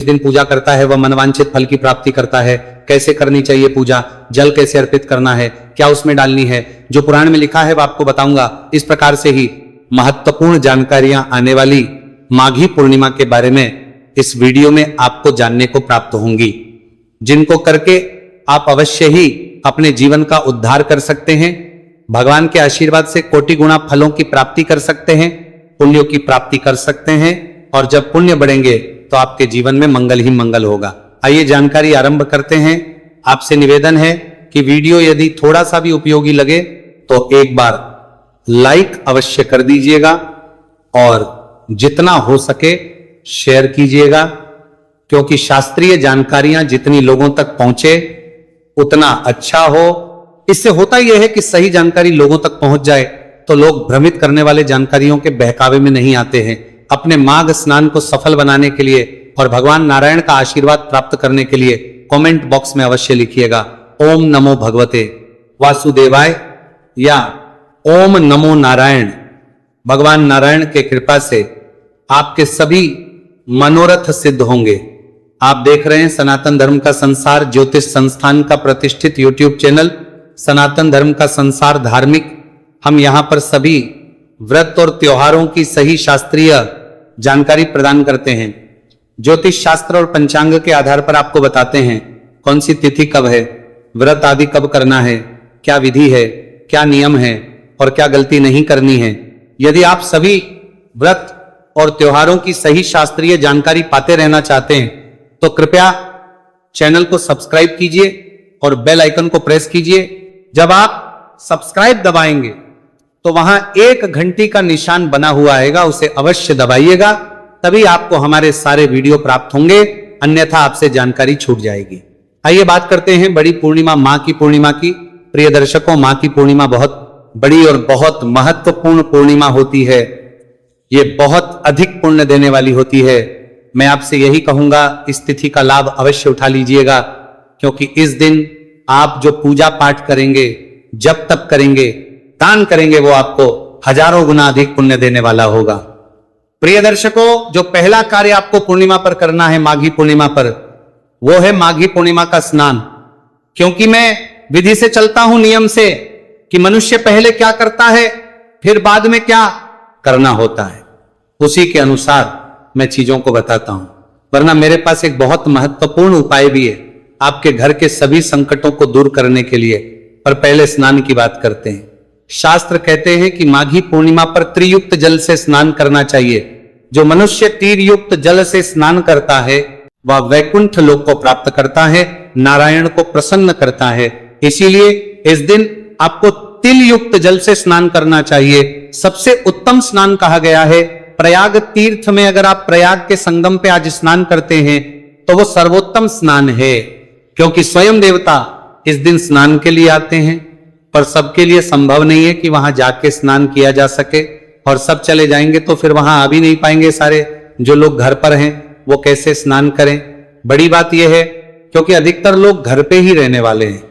दिन पूजा करता है वह मनवांछित फल की प्राप्ति करता है। कैसे करनी चाहिए पूजा, जल कैसे अर्पित करना है, क्या उसमें डालनी है, जो पुराण में लिखा है वह आपको बताऊंगा। इस प्रकार से ही महत्वपूर्ण जानकारियां आने वाली माघी पूर्णिमा के बारे में इस वीडियो में आपको जानने को प्राप्त होंगी, जिनको करके आप अवश्य ही अपने जीवन का उद्धार कर सकते हैं। भगवान के आशीर्वाद से कोटि गुणा फलों की प्राप्ति कर सकते हैं, पुण्यों की प्राप्ति कर सकते हैं, और जब पुण्य बढ़ेंगे तो आपके जीवन में मंगल ही मंगल होगा। आइए जानकारी आरंभ करते हैं। आपसे निवेदन है कि वीडियो यदि थोड़ा सा भी उपयोगी लगे तो एक बार लाइक अवश्य कर दीजिएगा और जितना हो सके शेयर कीजिएगा, क्योंकि शास्त्रीय जानकारियां जितनी लोगों तक पहुंचे उतना अच्छा हो। इससे होता यह है कि सही जानकारी लोगों तक पहुंच जाए तो लोग भ्रमित करने वाले जानकारियों के बहकावे में नहीं आते हैं। अपने माघ स्नान को सफल बनाने के लिए और भगवान नारायण का आशीर्वाद प्राप्त करने के लिए कमेंट बॉक्स में अवश्य लिखिएगा ओम नमो भगवते वासुदेवाय या ओम नमो नारायण। भगवान नारायण के कृपा से आपके सभी मनोरथ सिद्ध होंगे। आप देख रहे हैं सनातन धर्म का संसार ज्योतिष संस्थान का प्रतिष्ठित यूट्यूब चैनल सनातन धर्म का संसार धार्मिक। हम यहां पर सभी व्रत और त्योहारों की सही शास्त्रीय जानकारी प्रदान करते हैं। ज्योतिष शास्त्र और पंचांग के आधार पर आपको बताते हैं कौन सी तिथि कब है, व्रत आदि कब करना है, क्या विधि है, क्या नियम है और क्या गलती नहीं करनी है। यदि आप सभी व्रत और त्योहारों की सही शास्त्रीय जानकारी पाते रहना चाहते हैं तो कृपया चैनल को सब्सक्राइब कीजिए और बेल आइकन को प्रेस कीजिए। जब आप सब्सक्राइब दबाएंगे तो वहां एक घंटी का निशान बना हुआ आएगा, उसे अवश्य दबाइएगा, तभी आपको हमारे सारे वीडियो प्राप्त होंगे, अन्यथा आपसे जानकारी छूट जाएगी। आइए बात करते हैं बड़ी पूर्णिमा मां की पूर्णिमा की। प्रिय दर्शकों, मां की पूर्णिमा बहुत बड़ी और बहुत महत्वपूर्ण पूर्णिमा होती है। ये बहुत अधिक पुण्य देने वाली होती है। मैं आपसे यही कहूंगा इस तिथि का लाभ अवश्य उठा लीजिएगा, क्योंकि इस दिन आप जो पूजा पाठ करेंगे, जब तक करेंगे, दान करेंगे, वो आपको हजारों गुना अधिक पुण्य देने वाला होगा। प्रिय दर्शकों, जो पहला कार्य आपको पूर्णिमा पर करना है, माघी पूर्णिमा पर, वो है माघी पूर्णिमा का स्नान। क्योंकि मैं विधि से चलता हूं, नियम से, कि मनुष्य पहले क्या करता है फिर बाद में क्या करना होता है, उसी के अनुसार मैं चीजों को बताता हूं। वरना मेरे पास एक बहुत महत्वपूर्ण उपाय भी है आपके घर के सभी संकटों को दूर करने के लिए। पर पहले स्नान की बात करते हैं। शास्त्र कहते हैं कि माघी पूर्णिमा पर त्रियुक्त जल से स्नान करना चाहिए। जो मनुष्य तीर्युक्त जल से स्नान करता है वह वैकुंठ लोक को प्राप्त करता है, नारायण को प्रसन्न करता है। इसीलिए इस दिन आपको तिल युक्त जल से स्नान करना चाहिए। सबसे उत्तम स्नान कहा गया है। प्रयाग तीर्थ में अगर आप प्रयाग के संगम पे आज स्नान करते हैं तो वो सर्वोत्तम स्नान है, क्योंकि स्वयं देवता इस दिन स्नान के लिए आते हैं। पर सबके लिए संभव नहीं है कि वहां जाके स्नान किया जा सके, और सब चले जाएंगे तो फिर वहां आ भी नहीं पाएंगे। सारे जो लोग घर पर हैं वो कैसे स्नान करें। बड़ी बात यह है क्योंकि अधिकतर लोग घर पे ही रहने वाले हैं,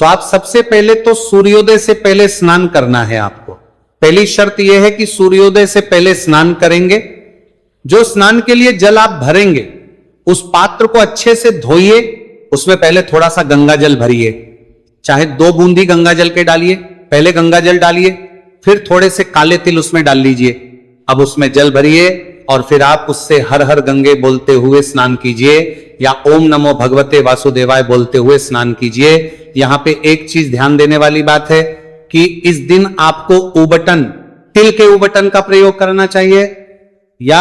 तो आप सबसे पहले तो सूर्योदय से पहले स्नान करना है। आपको पहली शर्त यह है कि सूर्योदय से पहले स्नान करेंगे। जो स्नान के लिए जल आप भरेंगे उस पात्र को अच्छे से धोइए, उसमें पहले थोड़ा सा गंगा जल भरिए, चाहे 2 बूंदी गंगा जल के डालिए। पहले गंगा जल डालिए, फिर थोड़े से काले तिल उसमें डाल लीजिए। अब उसमें जल भरिए और फिर आप उससे हर हर गंगे बोलते हुए स्नान कीजिए, या ओम नमो भगवते वासुदेवाय बोलते हुए स्नान कीजिए। यहां पे एक चीज ध्यान देने वाली बात है कि इस दिन आपको उबटन, तिल के उबटन का प्रयोग करना चाहिए, या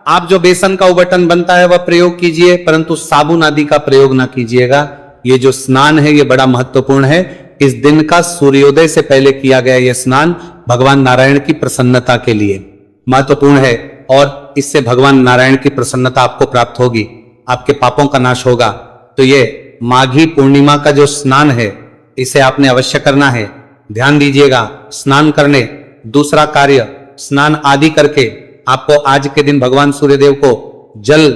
आप जो बेसन का उबटन बनता है वह प्रयोग कीजिए, परंतु साबुन आदि का प्रयोग ना कीजिएगा। ये जो स्नान है ये बड़ा महत्वपूर्ण है। इस दिन का सूर्योदय से पहले किया गया यह स्नान भगवान नारायण की प्रसन्नता के लिए महत्वपूर्ण है, और इससे भगवान नारायण की प्रसन्नता आपको प्राप्त होगी, आपके पापों का नाश होगा। तो ये माघी पूर्णिमा का जो स्नान है इसे आपने अवश्य करना है। ध्यान दीजिएगा, स्नान करने, दूसरा कार्य स्नान आदि करके आपको आज के दिन भगवान सूर्यदेव को जल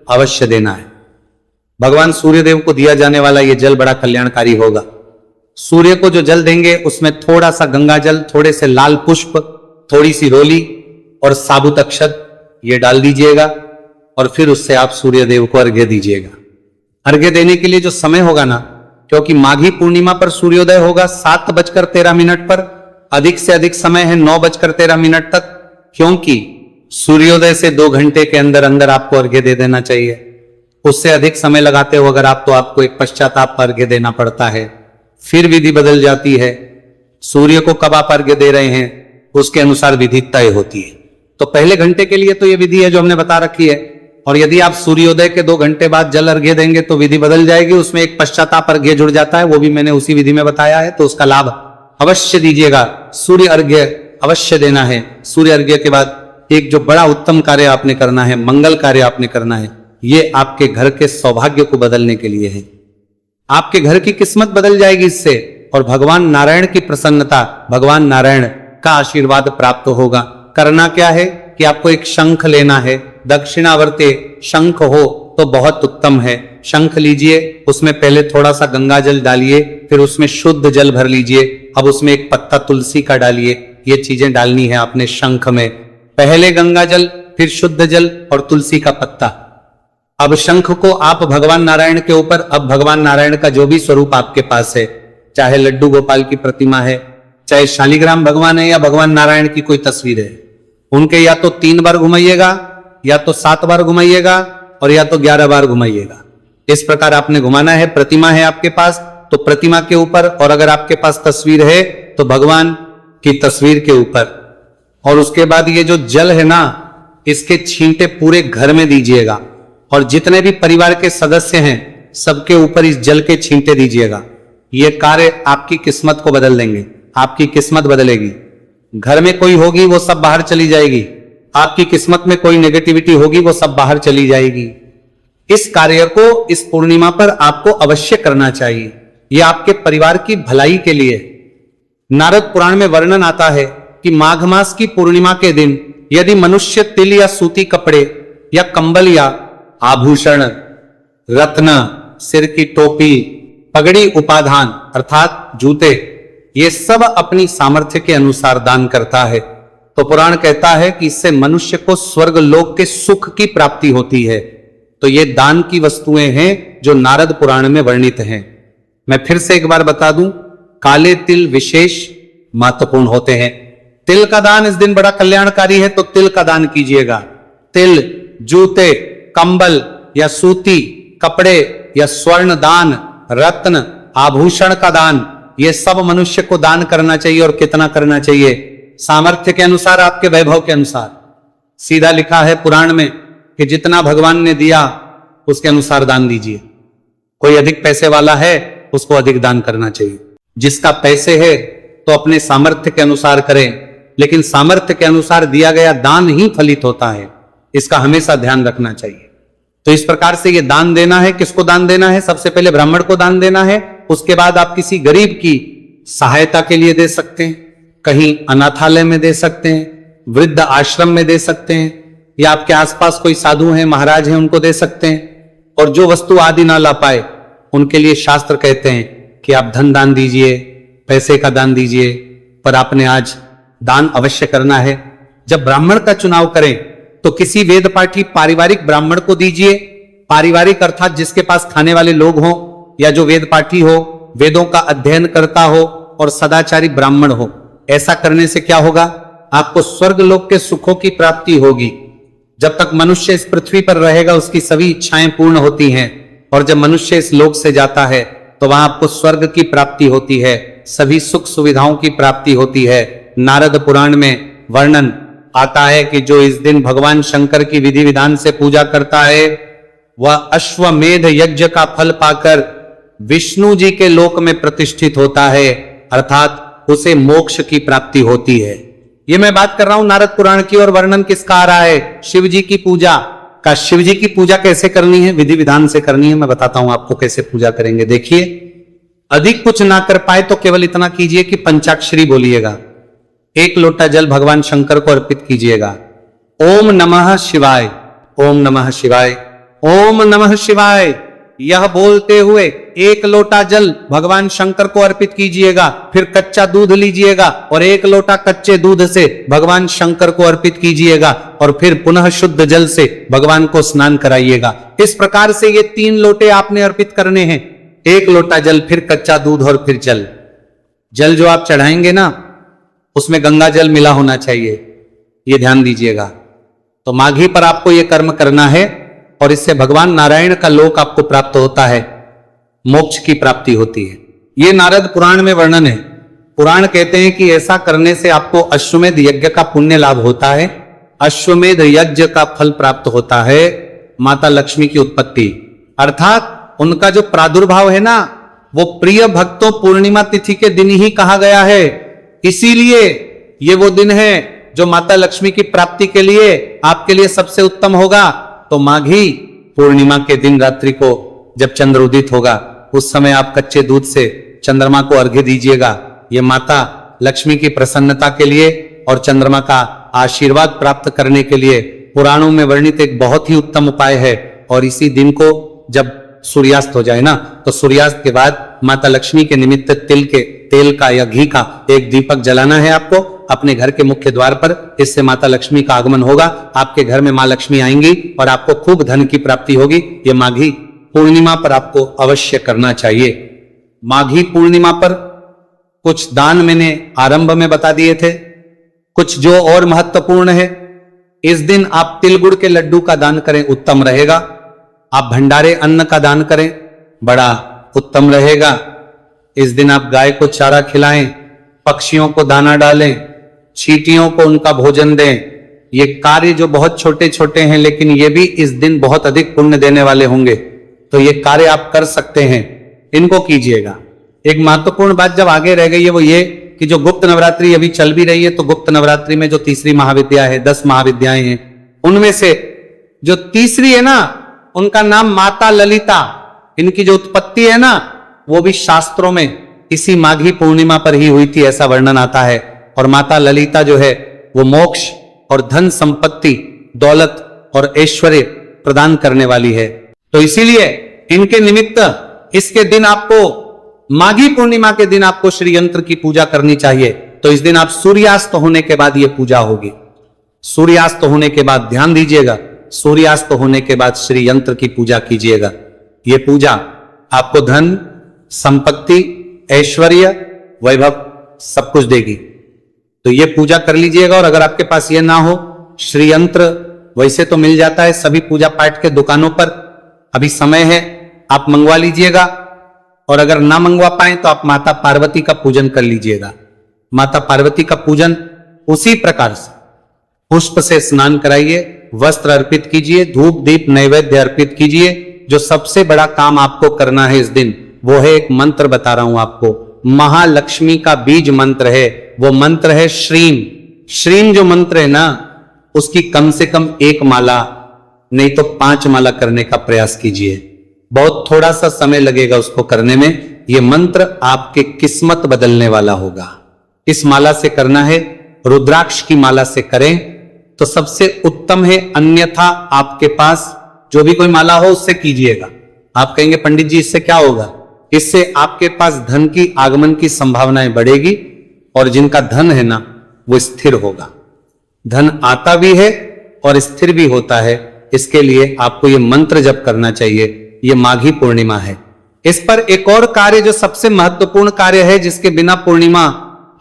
अवश्य देना है। भगवान सूर्यदेव को दिया जाने वाला यह जल बड़ा कल्याणकारी होगा। सूर्य को जो जल देंगे उसमें थोड़ा सा गंगा जल, थोड़े से लाल पुष्प, थोड़ी सी रोली और साबुत अक्षत ये डाल दीजिएगा। और फिर उससे आप सूर्य देव को अर्घ्य दीजिएगा। अर्घ्य देने के लिए जो समय होगा ना, क्योंकि माघी पूर्णिमा पर सूर्योदय होगा 7:13 पर, अधिक से अधिक समय है 9:13 तक, क्योंकि सूर्योदय से 2 घंटे के अंदर अंदर आपको अर्घ्य दे देना चाहिए। उससे अधिक समय लगाते हो अगर आप, तो आपको एक पश्चाताप अर्घ्य देना पड़ता है, फिर विधि बदल जाती है। सूर्य को कब आप अर्घ्य दे रहे हैं उसके अनुसार विधि तय होती है। तो पहले घंटे के लिए तो यह विधि है जो हमने बता रखी है, और यदि आप सूर्योदय के 2 घंटे बाद जल अर्घ्य देंगे तो विधि बदल जाएगी, उसमें एक पश्चाताप अर्घ्य जुड़ जाता है, वो भी मैंने उसी विधि में बताया है, तो उसका लाभ अवश्य दीजिएगा। सूर्य अर्घ्य अवश्य देना है। सूर्य अर्घ्य के बाद एक जो बड़ा उत्तम कार्य आपने करना है, मंगल कार्य आपने करना है, ये आपके घर के सौभाग्य को बदलने के लिए है। आपके घर की किस्मत बदल जाएगी इससे, और भगवान नारायण की प्रसन्नता, भगवान नारायण का आशीर्वाद प्राप्त होगा। करना क्या है कि आपको एक शंख लेना है, दक्षिणावर्ते शंख हो तो बहुत उत्तम है। शंख लीजिए, उसमें पहले थोड़ा सा गंगा जल डालिए, फिर उसमें शुद्ध जल भर लीजिए, अब उसमें एक पत्ता तुलसी का डालिए। ये चीजें डालनी है आपने शंख में, पहले गंगा जल, फिर शुद्ध जल और तुलसी का पत्ता। अब शंख को आप भगवान नारायण के ऊपर, अब भगवान नारायण का जो भी स्वरूप आपके पास है, चाहे लड्डू गोपाल की प्रतिमा है, चाहे शालिग्राम भगवान है, या भगवान नारायण की कोई तस्वीर है, उनके या तो 3 बार घुमाइएगा, या तो 7 बार घुमाइएगा, और या तो 11 बार घुमाइएगा। इस प्रकार आपने घुमाना है। प्रतिमा है आपके पास तो प्रतिमा के ऊपर, और अगर आपके पास तस्वीर है तो भगवान की तस्वीर के ऊपर। और उसके बाद ये जो जल है ना, इसके छींटे पूरे घर में दीजिएगा, और जितने भी परिवार के सदस्य हैं सबके ऊपर इस जल के छींटे दीजिएगा। ये कार्य आपकी किस्मत को बदल देंगे, आपकी किस्मत बदलेगी। घर में कोई होगी वो सब बाहर चली जाएगी, आपकी किस्मत में कोई नेगेटिविटी होगी वो सब बाहर चली जाएगी। इस कार्य को इस पूर्णिमा पर आपको अवश्य करना चाहिए, यह आपके परिवार की भलाई के लिए। नारद पुराण में वर्णन आता है कि माघ मास की पूर्णिमा के दिन यदि मनुष्य तिल या सूती कपड़े या कंबल या आभूषण, रत्न, सिर की टोपी, पगड़ी, उपाधान अर्थात जूते, ये सब अपनी सामर्थ्य के अनुसार दान करता है, तो पुराण कहता है कि इससे मनुष्य को स्वर्ग लोक के सुख की प्राप्ति होती है। तो ये दान की वस्तुएं हैं जो नारद पुराण में वर्णित हैं। मैं फिर से एक बार बता दूं, काले तिल विशेष महत्वपूर्ण होते हैं। तिल का दान इस दिन बड़ा कल्याणकारी है, तो तिल का दान कीजिएगा। तिल, जूते, कंबल या सूती कपड़े या स्वर्ण दान, रत्न, आभूषण का दान, ये सब मनुष्य को दान करना चाहिए। और कितना करना चाहिए? सामर्थ्य के अनुसार, आपके वैभव के अनुसार। सीधा लिखा है पुराण में कि जितना भगवान ने दिया उसके अनुसार दान दीजिए। कोई अधिक पैसे वाला है उसको अधिक दान करना चाहिए। जिसका पैसे है तो अपने सामर्थ्य के अनुसार करें, लेकिन सामर्थ्य के अनुसार दिया गया दान ही फलित होता है, इसका हमेशा ध्यान रखना चाहिए। तो इस प्रकार से ये दान देना है। किसको दान देना है? सबसे पहले ब्राह्मण को दान देना है, उसके बाद आप किसी गरीब की सहायता के लिए दे सकते हैं, कहीं अनाथालय में दे सकते हैं, वृद्ध आश्रम में दे सकते हैं, या आपके आसपास कोई साधु हैं, महाराज हैं, उनको दे सकते हैं। और जो वस्तु आदि ना ला पाए उनके लिए शास्त्र कहते हैं कि आप धन दान दीजिए, पैसे का दान दीजिए, पर आपने आज दान अवश्य करना है। जब ब्राह्मण का चुनाव करें तो किसी वेद पाठी पारिवारिक ब्राह्मण को दीजिए। पारिवारिक अर्थात जिसके पास खाने वाले लोग हों, या जो वेद पाठी हो, वेदों का अध्ययन करता हो और सदाचारी ब्राह्मण हो। ऐसा करने से क्या होगा? आपको स्वर्ग लोक के सुखों की प्राप्ति होगी। जब तक मनुष्य इस पृथ्वी पर रहेगा उसकी सभी इच्छाएं पूर्ण होती हैं, और जब मनुष्य इस लोक से जाता है तो वहां आपको स्वर्ग की प्राप्ति होती है, सभी सुख सुविधाओं की प्राप्ति होती है। नारद पुराण में वर्णन आता है कि जो इस दिन भगवान शंकर की विधि विधान से पूजा करता है वह अश्वमेध यज्ञ का फल पाकर विष्णु जी के लोक में प्रतिष्ठित होता है, अर्थात उसे मोक्ष की प्राप्ति होती है। ये मैं बात कर रहा हूं नारद पुराण की, और वर्णन किसका आ रहा है? शिव जी की पूजा का। शिव जी की पूजा कैसे करनी है? विधि विधान से करनी है। मैं बताता हूं आपको कैसे पूजा करेंगे। देखिए, अधिक कुछ ना कर पाए तो केवल इतना कीजिए कि पंचाक्षरी बोलिएगा। 1 लोटा जल भगवान शंकर को अर्पित कीजिएगा। ओम नमः शिवाय, ओम नमः शिवाय, ओम नमः शिवाय, यह बोलते हुए 1 लोटा जल भगवान शंकर को अर्पित कीजिएगा, फिर कच्चा दूध लीजिएगा और 1 लोटा कच्चे दूध से भगवान शंकर को अर्पित कीजिएगा और फिर पुनः शुद्ध जल से भगवान को स्नान कराइएगा। इस प्रकार से ये 3 लोटे आपने अर्पित करने हैं। 1 लोटा जल, फिर कच्चा दूध और फिर जल। जल जो आप चढ़ाएंगे ना, उसमें गंगा जल मिला होना चाहिए, ये ध्यान दीजिएगा। तो माघी पर आपको ये कर्म करना है और इससे भगवान नारायण का लोक आपको प्राप्त होता है, मोक्ष की प्राप्ति होती है। ये नारद पुराण में वर्णन है। पुराण कहते हैं कि ऐसा करने से आपको अश्वमेध यज्ञ का पुण्य लाभ होता है, अश्वमेध यज्ञ का फल प्राप्त होता है, माता लक्ष्मी की उत्पत्ति अर्थात उनका जो प्रादुर्भाव है ना, वो प्रिय भक्तों पूर्णिमा तिथि के दिन ही कहा गया है। इसीलिए ये वो दिन है जो माता लक्ष्मी की प्राप्ति के लिए आपके लिए सबसे उत्तम होगा। तो माघी पूर्णिमा के दिन रात्रि को जब चंद्र उदित होगा, उस समय आप कच्चे दूध से चंद्रमा को अर्घ्य दीजिएगा। ये माता लक्ष्मी की प्रसन्नता के लिए और चंद्रमा का आशीर्वाद प्राप्त करने के लिए पुराणों में वर्णित एक बहुत ही उत्तम उपाय है। और इसी दिन को जब सूर्यास्त हो जाए ना, तो सूर्यास्त के बाद माता लक्ष्मी के निमित्त तेल का या घी का एक दीपक जलाना है आपको अपने घर के मुख्य द्वार पर। इससे माता लक्ष्मी का आगमन होगा, आपके घर में मां लक्ष्मी आएंगी और आपको खूब धन की प्राप्ति होगी। ये माघी पूर्णिमा पर आपको अवश्य करना चाहिए। माघी पूर्णिमा पर कुछ दान मैंने आरंभ में बता दिए थे, कुछ जो और महत्वपूर्ण है। इस दिन आप तिल गुड़ के लड्डू का दान करें, उत्तम रहेगा। आप भंडारे अन्न का दान करें, बड़ा उत्तम रहेगा। इस दिन आप गाय को चारा खिलाएं, पक्षियों को दाना डालें, चींटियों को उनका भोजन दें। ये कार्य जो बहुत छोटे छोटे हैं, लेकिन ये भी इस दिन बहुत अधिक पुण्य देने वाले होंगे। तो ये कार्य आप कर सकते हैं, इनको कीजिएगा। एक महत्वपूर्ण बात जब आगे रह गई है वो ये कि जो गुप्त नवरात्रि अभी चल भी रही है, तो गुप्त नवरात्रि में जो तीसरी महाविद्या है, 10 महाविद्याएं हैं, उनमें से जो तीसरी है ना, उनका नाम माता ललिता। इनकी जो उत्पत्ति है ना, वो भी शास्त्रों में इसी माघी पूर्णिमा पर ही हुई थी, ऐसा वर्णन आता है। और माता ललिता जो है वो मोक्ष और धन संपत्ति, दौलत और ऐश्वर्य प्रदान करने वाली है। तो इसीलिए इनके निमित्त इसके दिन आपको, माघी पूर्णिमा के दिन आपको श्री यंत्र की पूजा करनी चाहिए। तो इस दिन आप सूर्यास्त होने के बाद ये पूजा होगी। सूर्यास्त होने के बाद ध्यान दीजिएगा, सूर्यास्त होने के बाद श्री यंत्र की पूजा कीजिएगा। ये पूजा आपको धन, संपत्ति, ऐश्वर्य, वैभव सब कुछ देगी। तो ये पूजा कर लीजिएगा। और अगर आपके पास ये ना हो, श्री यंत्र वैसे तो मिल जाता है सभी पूजा पाठ के दुकानों पर, अभी समय है, आप मंगवा लीजिएगा। और अगर ना मंगवा पाए तो आप माता पार्वती का पूजन कर लीजिएगा। माता पार्वती का पूजन उसी प्रकार से पुष्प से स्नान कराइए, वस्त्र अर्पित कीजिए, धूप दीप नैवेद्य अर्पित कीजिए। जो सबसे बड़ा काम आपको करना है इस दिन, वो है एक मंत्र बता रहा हूं आपको, महालक्ष्मी का बीज मंत्र है। वो मंत्र है श्रीम। श्रीम जो मंत्र है ना, उसकी कम से कम 1 माला नहीं तो 5 माला करने का प्रयास कीजिए। बहुत थोड़ा सा समय लगेगा उसको करने में। यह मंत्र आपके किस्मत बदलने वाला होगा। इस माला से करना है, रुद्राक्ष की माला से करें तो सबसे उत्तम है। अन्यथा आपके पास जो भी कोई माला हो उससे कीजिएगा। आप कहेंगे पंडित जी इससे क्या होगा? इससे आपके पास धन की आगमन की संभावनाएं बढ़ेगी और जिनका धन है ना, वो स्थिर होगा। धन आता भी है और स्थिर भी होता है। इसके लिए आपको ये मंत्र जप करना चाहिए। ये माघी पूर्णिमा है। इस पर एक और कार्य जो सबसे महत्वपूर्ण कार्य है, जिसके बिना पूर्णिमा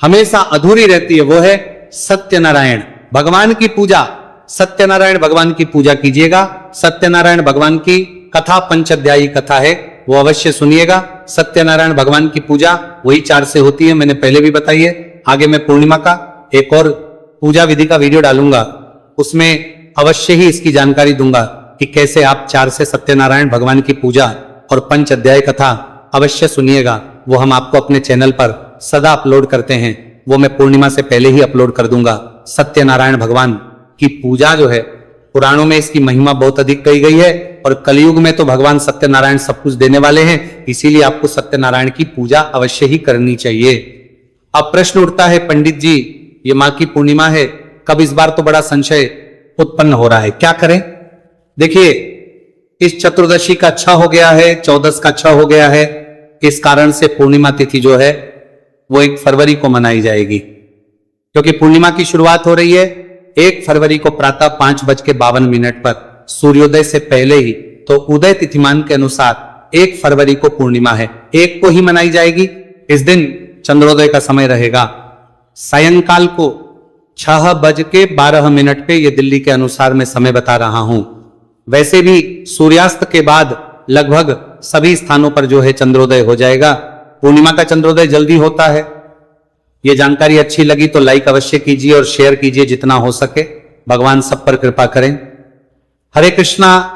हमेशा अधूरी रहती है, वो है सत्यनारायण भगवान की पूजा। सत्यनारायण भगवान की पूजा कीजिएगा। सत्यनारायण भगवान की कथा पंचाध्यायी कथा है, वो अवश्य सुनिएगा। सत्यनारायण भगवान की पूजा वही 4 से होती है, मैंने पहले भी बताई है। आगे मैं पूर्णिमा का एक और पूजा विधि का वीडियो डालूंगा, उसमें अवश्य ही इसकी जानकारी दूंगा कि कैसे आप 4 से सत्यनारायण भगवान की पूजा और पंच अध्याय कथा अवश्य सुनिएगा। वो हम आपको अपने चैनल पर सदा अपलोड करते हैं, वो मैं पूर्णिमा से पहले ही अपलोड कर दूंगा। सत्यनारायण भगवान की पूजा जो है, पुराणों में इसकी महिमा बहुत अधिक कही गई है और कलयुग में तो भगवान सत्यनारायण सब कुछ देने वाले हैं। इसीलिए आपको सत्यनारायण की पूजा अवश्य ही करनी चाहिए। अब प्रश्न उठता है, पंडित जी ये माँ की पूर्णिमा है, कब? इस बार तो बड़ा संशय उत्पन्न हो रहा है, क्या करें? देखिए, इस चतुर्दशी का अच्छा हो गया है, 14 का अच्छा हो गया है। इस कारण से पूर्णिमा तिथि जो है वो 1 फरवरी को मनाई जाएगी, क्योंकि पूर्णिमा की शुरुआत हो रही है 1 फरवरी को प्रातः 5:52 पर सूर्योदय से पहले ही। तो उदय तिथिमान के अनुसार 1 फरवरी को पूर्णिमा है, 1 को ही मनाई जाएगी। इस दिन चंद्रोदय का समय रहेगा सायंकाल को 6:12 पे। ये दिल्ली के अनुसार मैं समय बता रहा हूं। वैसे भी सूर्यास्त के बाद लगभग सभी स्थानों पर जो है चंद्रोदय हो जाएगा। पूर्णिमा का चंद्रोदय जल्दी होता है। ये जानकारी अच्छी लगी तो लाइक अवश्य कीजिए और शेयर कीजिए जितना हो सके। भगवान सब पर कृपा करें। हरे कृष्णा।